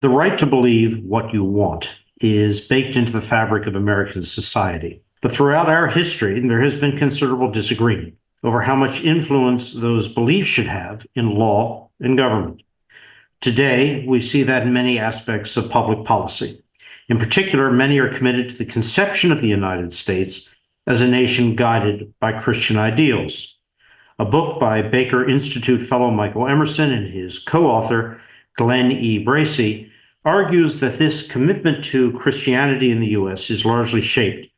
The right to believe what you want is baked into the fabric of American society. But throughout our history, there has been considerable disagreement over how much influence those beliefs should have in law and government. Today, we see that in many aspects of public policy. In particular, many are committed to the conception of the United States as a nation guided by Christian ideals. A book by Baker Institute fellow Michael Emerson and his co-author, Glenn E. Bracey, argues that this commitment to Christianity in the U.S. is largely shaped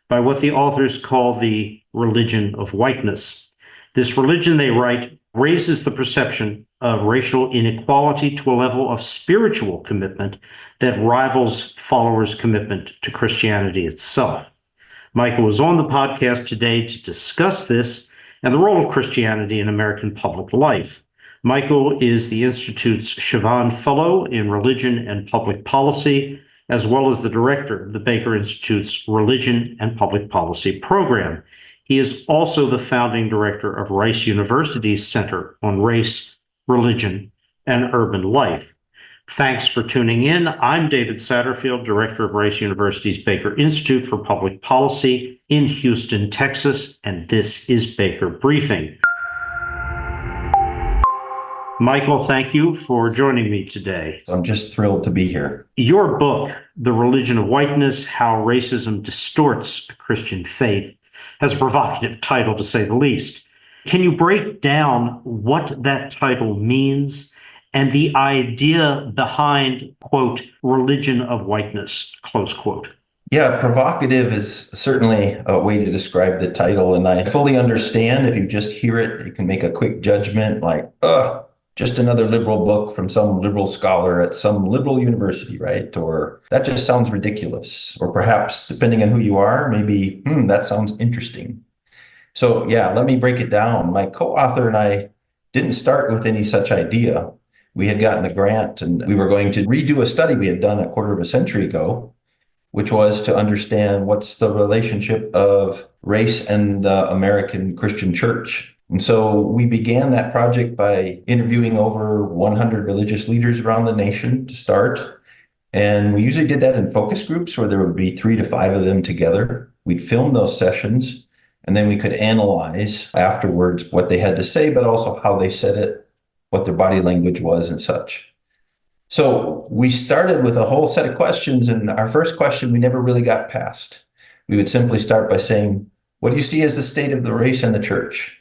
by what the authors call the religion of whiteness. This religion, they write, raises the perception of racial inequality to a level of spiritual commitment that rivals followers' commitment to Christianity itself. Michael is on the podcast today to discuss this and the role of Christianity in American public life. Michael is the Institute's Chavanne Fellow in Religion and Public Policy, as well as the director of the Baker Institute's Religion and Public Policy program. He is also the founding director of Rice University's Center on Race, Religion, and Urban Life. Thanks for tuning in. I'm David Satterfield, director of Rice University's Baker Institute for Public Policy in Houston, Texas, and this is Baker Briefing. Michael, thank you for joining me today. I'm just thrilled to be here. Your book, The Religion of Whiteness, How Racism Distorts Christian Faith, has a provocative title, to say the least. Can you break down what that title means and the idea behind, quote, religion of whiteness, close quote? Yeah, provocative is certainly a way to describe the title, and I fully understand if you just hear it, you can make a quick judgment like, just another liberal book from some liberal scholar at some liberal university, right? Or that just sounds ridiculous. Or perhaps, depending on who you are, maybe, that sounds interesting. So yeah, let me break it down. My co-author and I didn't start with any such idea. We had gotten a grant and we were going to redo a study we had done a quarter of a century ago, which was to understand what's the relationship of race and the American Christian church. And so we began that project by interviewing over 100 religious leaders around the nation to start. And we usually did that in focus groups where there would be 3 to 5 of them together. We'd film those sessions, and then we could analyze afterwards what they had to say, but also how they said it, what their body language was and such. So we started with a whole set of questions, and our first question we never really got past. We would simply start by saying, what do you see as the state of the race and the church?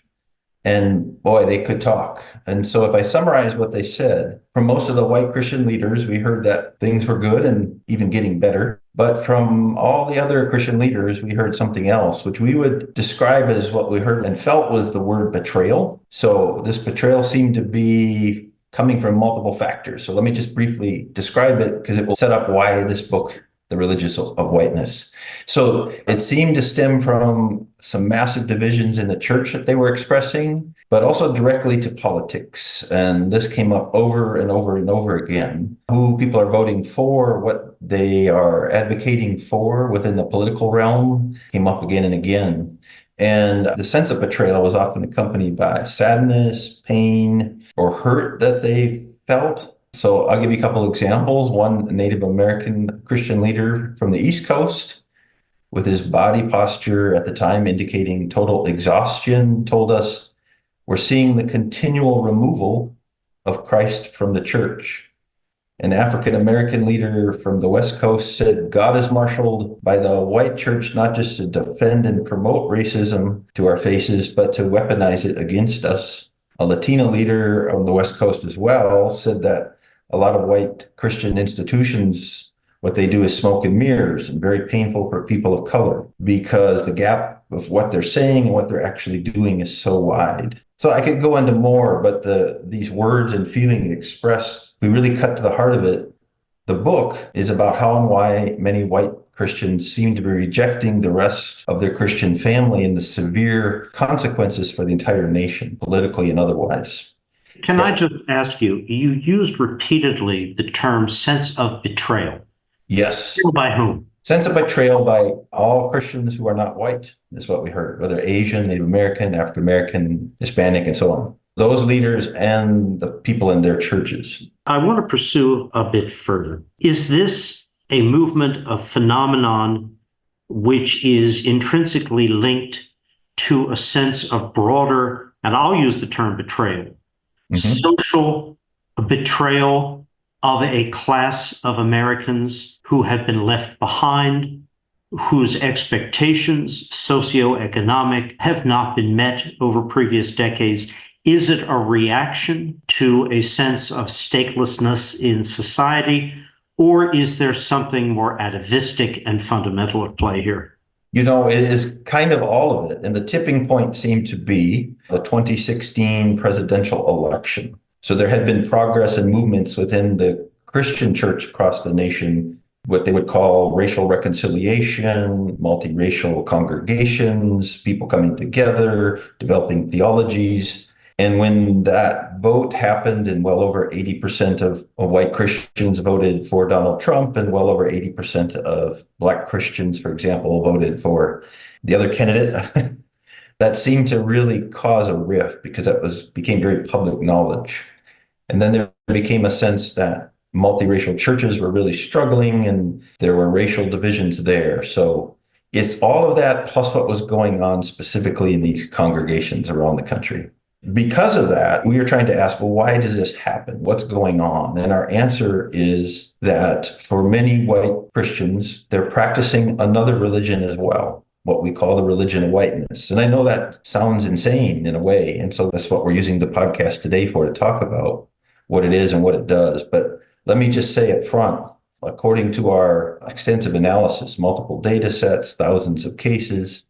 And boy, they could talk. And so if I summarize what they said, from most of the white Christian leaders, we heard that things were good and even getting better. But from all the other Christian leaders, we heard something else, which we would describe as what we heard and felt was the word betrayal. So this betrayal seemed to be coming from multiple factors. So let me just briefly describe it because it will set up why this book, The Religion of Whiteness. So it seemed to stem from some massive divisions in the church that they were expressing, but also directly to politics. And this came up over and over and over again. Who people are voting for, what they are advocating for within the political realm came up again and again. And the sense of betrayal was often accompanied by sadness, pain, or hurt that they felt. So I'll give you a couple of examples. One Native American Christian leader from the East Coast, with his body posture at the time indicating total exhaustion, told us, we're seeing the continual removal of Christ from the church. An African American leader from the West Coast said, God is marshaled by the white church not just to defend and promote racism to our faces, but to weaponize it against us. A Latina leader on the West Coast as well said that a lot of white Christian institutions, what they do is smoke and mirrors, and very painful for people of color because the gap of what they're saying and what they're actually doing is so wide. So I could go into more, but these words and feelings expressed, we really cut to the heart of it. The book is about how and why many white Christians seem to be rejecting the rest of their Christian family and the severe consequences for the entire nation, politically and otherwise. Can I just ask you, you used repeatedly the term sense of betrayal. Yes. By whom? Sense of betrayal by all Christians who are not white is what we heard, whether Asian, Native American, African American, Hispanic, and so on. Those leaders and the people in their churches. I want to pursue a bit further. Is this a movement, a phenomenon, which is intrinsically linked to a sense of broader, and I'll use the term betrayal, social betrayal of a class of Americans who have been left behind, whose expectations, socioeconomic, have not been met over previous decades? Is it a reaction to a sense of statelessness in society, or is there something more atavistic and fundamental at play here? You know, it is kind of all of it. And the tipping point seemed to be the 2016 presidential election. So there had been progress and movements within the Christian church across the nation, what they would call racial reconciliation, multiracial congregations, people coming together, developing theologies. And when that vote happened and well over 80% of white Christians voted for Donald Trump, and well over 80% of Black Christians, for example, voted for the other candidate, that seemed to really cause a rift because became very public knowledge. And then there became a sense that multiracial churches were really struggling and there were racial divisions there. So it's all of that plus what was going on specifically in these congregations around the country. Because of that, we are trying to ask, well, why does this happen? What's going on? And our answer is that for many white Christians, they're practicing another religion as well, what we call the religion of whiteness. And I know that sounds insane in a way. And so that's what we're using the podcast today for, to talk about what it is and what it does. But let me just say up front, according to our extensive analysis, multiple data sets, thousands of cases,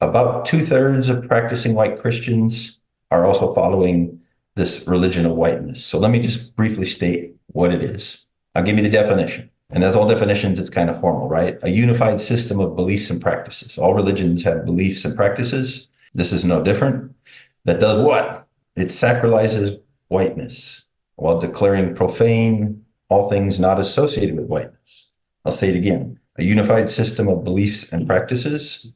about 2/3 of practicing white Christians are also following this religion of whiteness. So let me just briefly state what it is. I'll give you the definition. And as all definitions, it's kind of formal, right? A unified system of beliefs and practices. All religions have beliefs and practices. This is no different. That does what? It sacralizes whiteness while declaring profane all things not associated with whiteness. I'll say it again. A unified system of beliefs and practices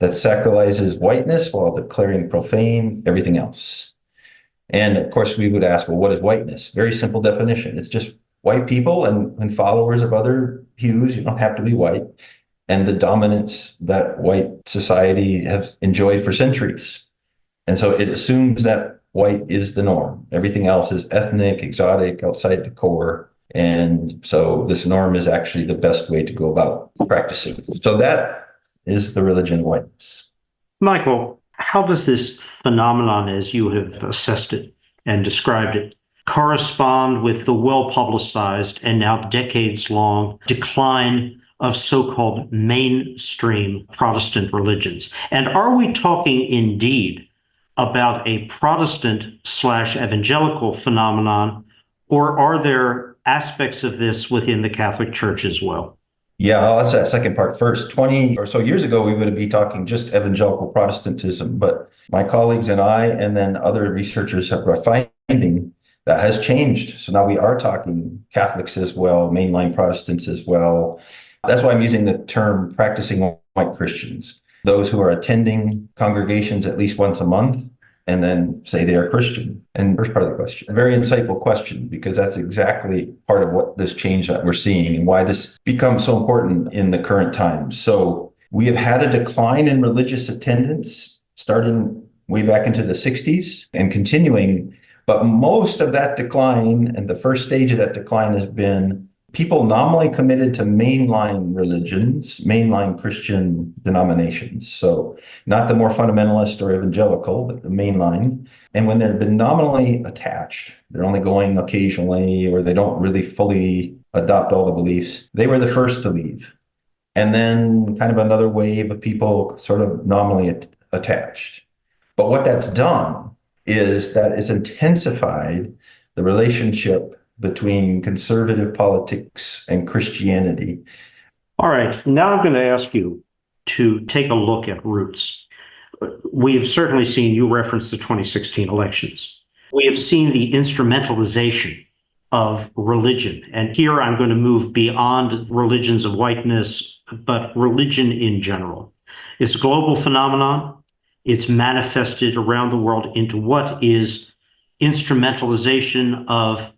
that sacralizes whiteness while declaring profane everything else. And of course, we would ask, well, what is whiteness? Very simple definition. It's just white people and followers of other hues. You don't have to be white. And the dominance that white society has enjoyed for centuries. And so it assumes that white is the norm. Everything else is ethnic, exotic, outside the core. And so this norm is actually the best way to go about practicing. So that is the religion of whiteness. Michael, how does this phenomenon, as you have assessed it and described it, correspond with the well-publicized and now decades-long decline of so-called mainstream Protestant religions? And are we talking indeed about a Protestant/evangelical phenomenon, or are there aspects of this within the Catholic Church as well? Yeah, I'll answer that second part first. 20 or so years ago, we would be talking just evangelical Protestantism, but my colleagues and I, and then other researchers are finding that has changed. So now we are talking Catholics as well, mainline Protestants as well. That's why I'm using the term practicing white Christians, those who are attending congregations at least once a month, and then say they are Christian. And first part of the question, a very insightful question, because that's exactly part of what this change that we're seeing and why this becomes so important in the current times. So we have had a decline in religious attendance starting way back into the 60s and continuing. But most of that decline and the first stage of that decline has been people nominally committed to mainline religions, mainline Christian denominations. So not the more fundamentalist or evangelical, but the mainline. And when they've been nominally attached, they're only going occasionally, or they don't really fully adopt all the beliefs, they were the first to leave. And then kind of another wave of people sort of nominally attached. But what that's done is that it's intensified the relationship between conservative politics and Christianity. All right, now I'm going to ask you to take a look at roots. We've certainly seen, you reference the 2016 elections. We have seen the instrumentalization of religion. And here I'm going to move beyond religions of whiteness, but religion in general. It's a global phenomenon. It's manifested around the world into what is instrumentalization of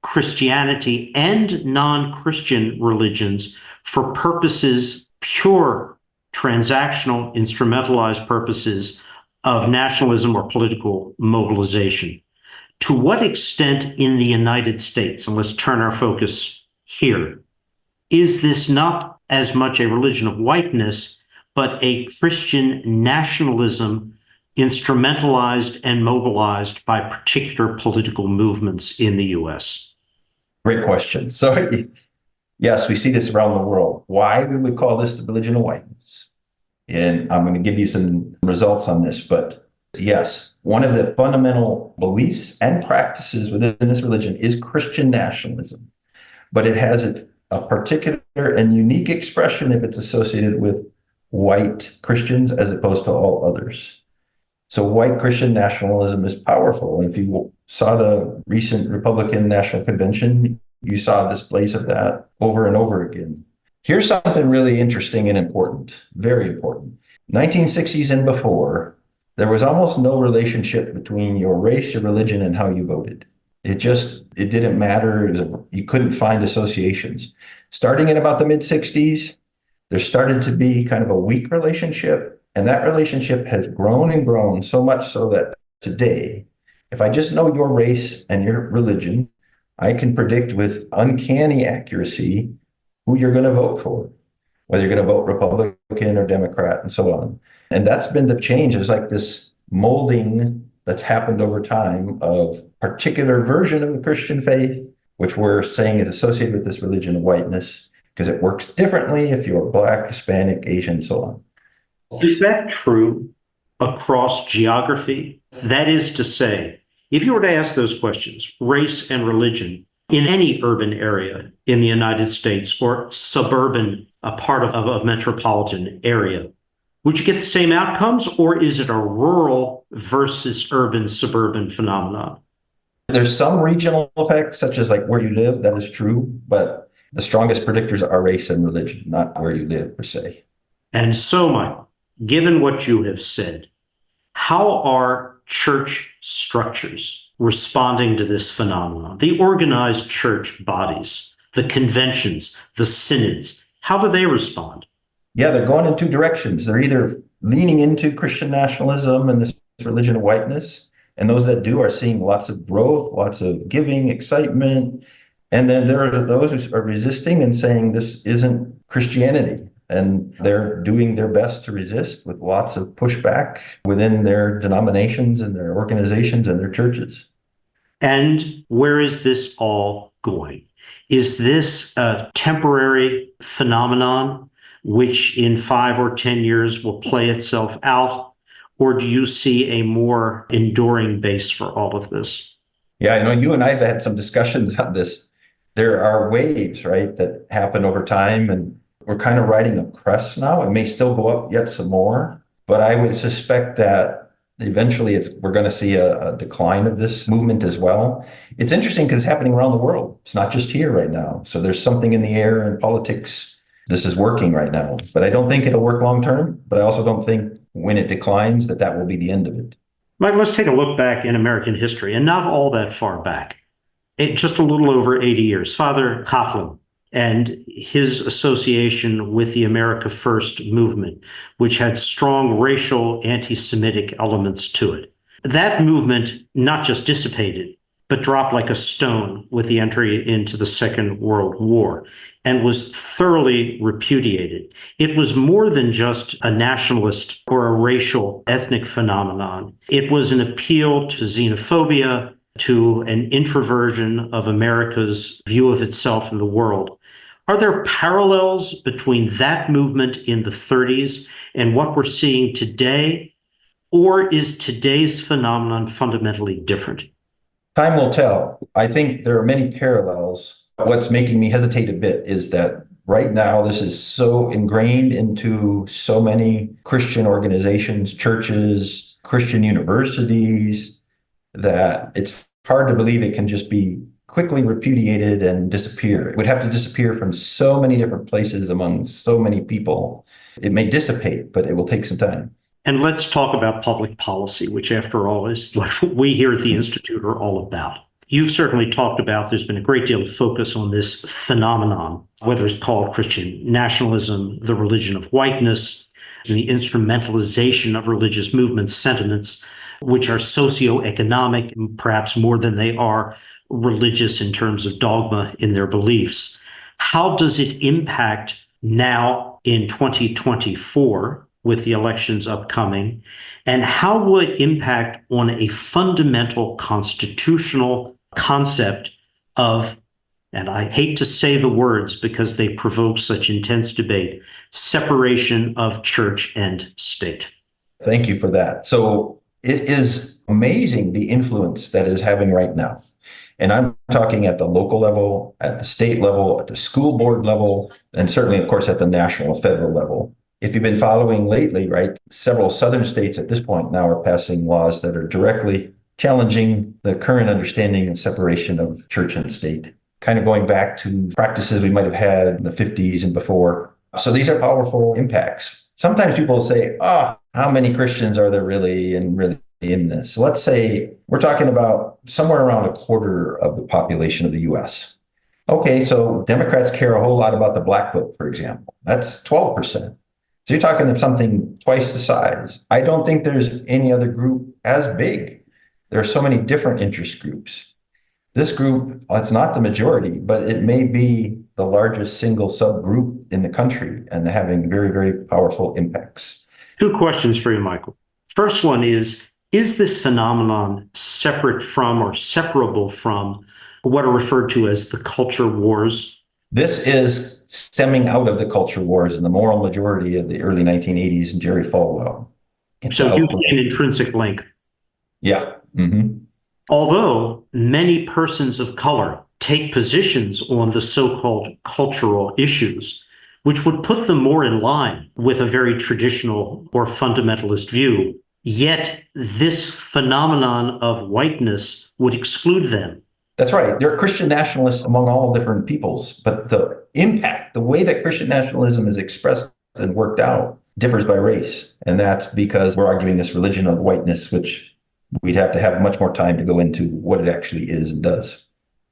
Christianity and non-Christian religions for purposes, pure transactional, instrumentalized purposes of nationalism or political mobilization. To what extent in the United States, and let's turn our focus here, is this not as much a religion of whiteness, but a Christian nationalism instrumentalized and mobilized by particular political movements in the U.S.? Great question. So, yes, we see this around the world. Why we would call this the religion of whiteness? And I'm going to give you some results on this, but yes, one of the fundamental beliefs and practices within this religion is Christian nationalism, but it has a particular and unique expression if it's associated with white Christians as opposed to all others. So white Christian nationalism is powerful. And if you saw the recent Republican National Convention, you saw displays of that over and over again. Here's something really interesting and important, very important. 1960s and before, there was almost no relationship between your race, your religion, and how you voted. It didn't matter. You couldn't find associations. Starting in about the mid-60s, there started to be kind of a weak relationship. And that relationship has grown and grown so much so that today, if I just know your race and your religion, I can predict with uncanny accuracy who you're going to vote for, whether you're going to vote Republican or Democrat and so on. And that's been the change. There's like this molding that's happened over time of particular version of the Christian faith, which we're saying is associated with this religion of whiteness, because it works differently if you're Black, Hispanic, Asian, so on. Is that true across geography? That is to say, if you were to ask those questions, race and religion, in any urban area in the United States or suburban, a part of a metropolitan area, would you get the same outcomes, or is it a rural versus urban, suburban phenomenon? There's some regional effects, such as like where you live, that is true, but the strongest predictors are race and religion, not where you live per se. And so, Michael, given what you have said, how are church structures responding to this phenomenon? The organized church bodies, the conventions, the synods, how do they respond? Yeah, they're going in two directions. They're either leaning into Christian nationalism and this religion of whiteness, and those that do are seeing lots of growth, lots of giving, excitement. And then there are those who are resisting and saying this isn't Christianity. And they're doing their best to resist with lots of pushback within their denominations and their organizations and their churches. And where is this all going? Is this a temporary phenomenon which in 5 or 10 years will play itself out? Or do you see a more enduring base for all of this? Yeah, I know you and I have had some discussions on this. There are waves, right, that happen over time, and we're kind of riding a crest now. It may still go up yet some more, but I would suspect that eventually we're going to see a decline of this movement as well. It's interesting because it's happening around the world. It's not just here right now. So there's something in the air in politics. This is working right now, but I don't think it'll work long term. But I also don't think when it declines that will be the end of it. Mike, let's take a look back in American history, and not all that far back. Just a little over 80 years. Father Coughlin and his association with the America First movement, which had strong racial anti-Semitic elements to it. That movement not just dissipated, but dropped like a stone with the entry into the Second World War and was thoroughly repudiated. It was more than just a nationalist or a racial ethnic phenomenon. It was an appeal to xenophobia, to an introversion of America's view of itself in the world. Are there parallels between that movement in the 30s and what we're seeing today? Or is today's phenomenon fundamentally different? Time will tell. I think there are many parallels. What's making me hesitate a bit is that right now this is so ingrained into so many Christian organizations, churches, Christian universities, that it's hard to believe it can just be quickly repudiated and disappear. It would have to disappear from so many different places among so many people. It may dissipate, but it will take some time. And let's talk about public policy, which after all is what we here at the Institute are all about. You've certainly talked about, there's been a great deal of focus on this phenomenon, whether it's called Christian nationalism, the religion of whiteness, the instrumentalization of religious movements, sentiments, which are socioeconomic, perhaps more than they are religious in terms of dogma in their beliefs. How does it impact now in 2024 with the elections upcoming? And how will it impact on a fundamental constitutional concept of, and I hate to say the words because they provoke such intense debate, separation of church and state? Thank you for that. So it is amazing the influence that it is having right now. And I'm talking at the local level, at the state level, at the school board level, and certainly, of course, at the national federal level. If you've been following lately, right, several southern states at this point now are passing laws that are directly challenging the current understanding of separation of church and state, kind of going back to practices we might have had in the 50s and before. So these are powerful impacts. Sometimes people will say, how many Christians are there really in this? So let's say we're talking about somewhere around a quarter of the population of the US. Okay, so Democrats care a whole lot about the black vote, for example. That's 12%. So you're talking of something twice the size. I don't think there's any other group as big. There are so many different interest groups. This group, well, it's not the majority, but it may be the largest single subgroup in the country, and they're having very, very powerful impacts. Two questions for you, Michael. First one is this phenomenon separate from or separable from what are referred to as the culture wars? This is stemming out of the culture wars and the moral majority of the early 1980s and Jerry Falwell. So you see an intrinsic link. Yeah. Mm-hmm. Although many persons of color take positions on the so-called cultural issues, which would put them more in line with a very traditional or fundamentalist view, yet this phenomenon of whiteness would exclude them. That's right. There are Christian nationalists among all different peoples, but the impact, the way that Christian nationalism is expressed and worked out differs by race. And that's because we're arguing this religion of whiteness, which we'd have to have much more time to go into what it actually is and does.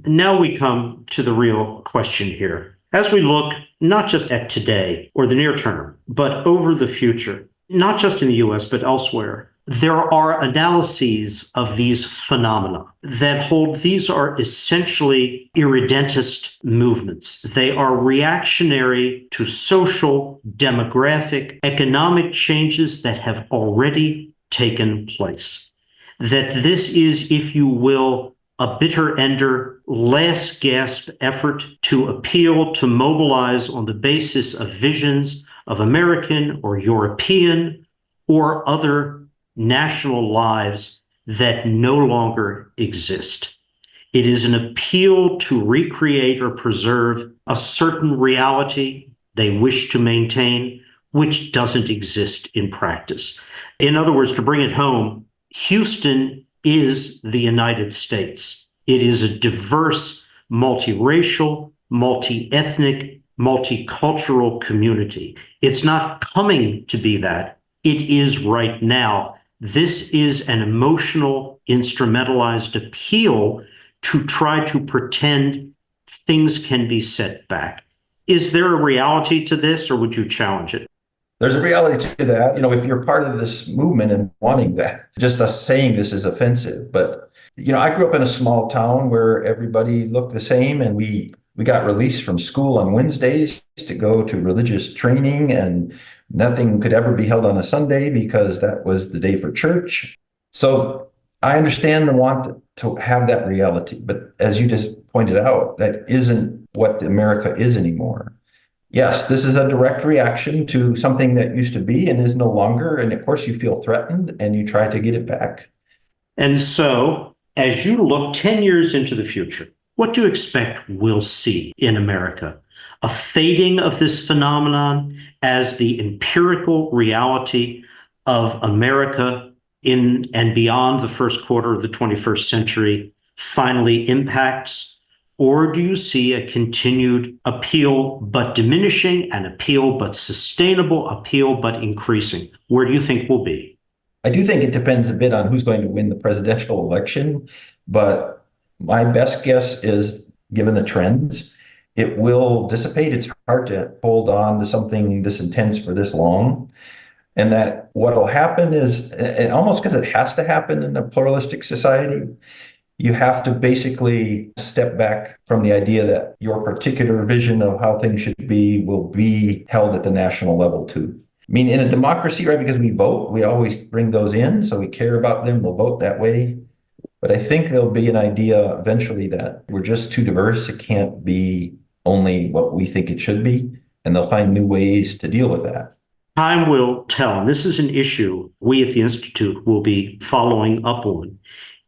Now we come to the real question here. As we look not just at today or the near term, but over the future, not just in the US, but elsewhere, there are analyses of these phenomena that hold these are essentially irredentist movements. They are reactionary to social, demographic, economic changes that have already taken place. That this is, if you will, a bitter ender, last gasp effort to appeal, to mobilize on the basis of visions of American or European or other national lives that no longer exist. It is an appeal to recreate or preserve a certain reality they wish to maintain, which doesn't exist in practice. In other words, to bring it home, Houston is the United States. It is a diverse, multiracial, multi-ethnic, multicultural community. It's not coming to be that. It is right now. This is an emotional, instrumentalized appeal to try to pretend things can be set back. Is there a reality to this, or would you challenge it? There's a reality to that. If you're part of this movement and wanting that, just us saying this is offensive. But, I grew up in a small town where everybody looked the same, and we got released from school on Wednesdays to go to religious training, and nothing could ever be held on a Sunday because that was the day for church. So I understand the want to have that reality. But as you just pointed out, that isn't what America is anymore. Yes, this is a direct reaction to something that used to be and is no longer. And of course, you feel threatened and you try to get it back. And so, as you look 10 years into the future, what do you expect we'll see in America? A fading of this phenomenon as the empirical reality of America in and beyond the first quarter of the 21st century finally impacts? Or do you see a continued appeal but diminishing, an appeal but sustainable, appeal but increasing? Where do you think we'll be? I do think it depends a bit on who's going to win the presidential election, but My best guess is, given the trends, it will dissipate. It's hard to hold on to something this intense for this long. And that what'll happen is, and almost because it has to happen in a pluralistic society, you have to basically step back from the idea that your particular vision of how things should be will be held at the national level too. I mean, in a democracy, right, because we vote, we always bring those in, so we care about them, we'll vote that way. But I think there'll be an idea eventually that we're just too diverse. It can't be only what we think it should be, and they'll find new ways to deal with that. Time will tell. And this is an issue we at the Institute will be following up on,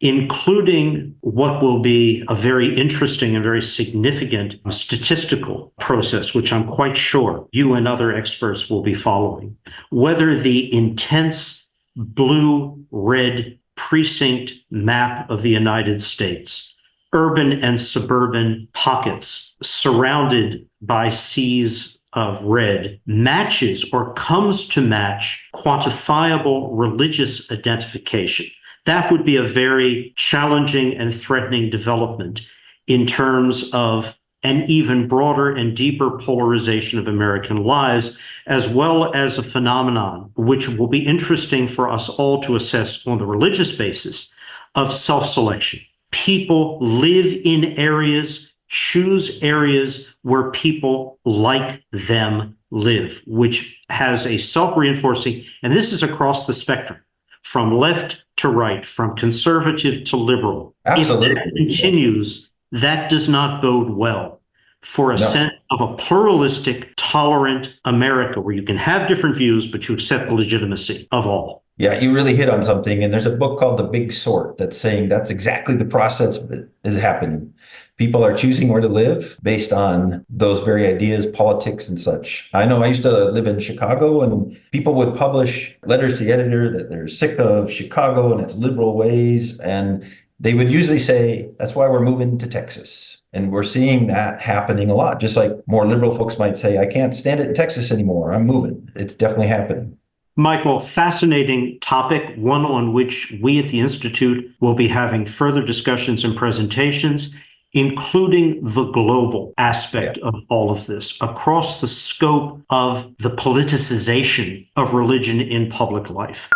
including what will be a very interesting and very significant statistical process, which I'm quite sure you and other experts will be following. Whether the intense blue-red precinct map of the United States, urban and suburban pockets surrounded by seas of red, matches or comes to match quantifiable religious identification. That would be a very challenging and threatening development in terms of an even broader and deeper polarization of American lives, as well as a phenomenon which will be interesting for us all to assess on the religious basis of self-selection. People live in areas, choose areas where people like them live, which has a self-reinforcing, and this is across the spectrum, from left to right, from conservative to liberal. Absolutely. If that continues, that does not bode well for a sense of a pluralistic, tolerant America where you can have different views, but you accept the legitimacy of all. Yeah, you really hit on something. And there's a book called The Big Sort that's saying that's exactly the process that is happening. People are choosing where to live based on those very ideas, politics and such. I know I used to live in Chicago, and people would publish letters to the editor that they're sick of Chicago and its liberal ways. And they would usually say, that's why we're moving to Texas. And we're seeing that happening a lot, just like more liberal folks might say, I can't stand it in Texas anymore. I'm moving. It's definitely happening. Michael, fascinating topic, one on which we at the Institute will be having further discussions and presentations, including the global aspect of all of this, across the scope of the politicization of religion in public life.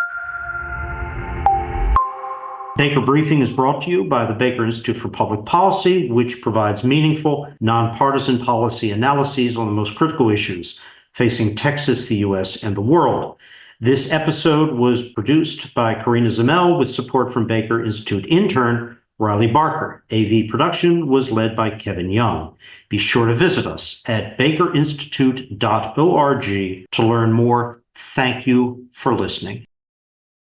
Baker Briefing is brought to you by the Baker Institute for Public Policy, which provides meaningful, nonpartisan policy analyses on the most critical issues facing Texas, the U.S., and the world. This episode was produced by Karina Zamel with support from Baker Institute intern Riley Barker. AV production was led by Kevin Young. Be sure to visit us at bakerinstitute.org to learn more. Thank you for listening.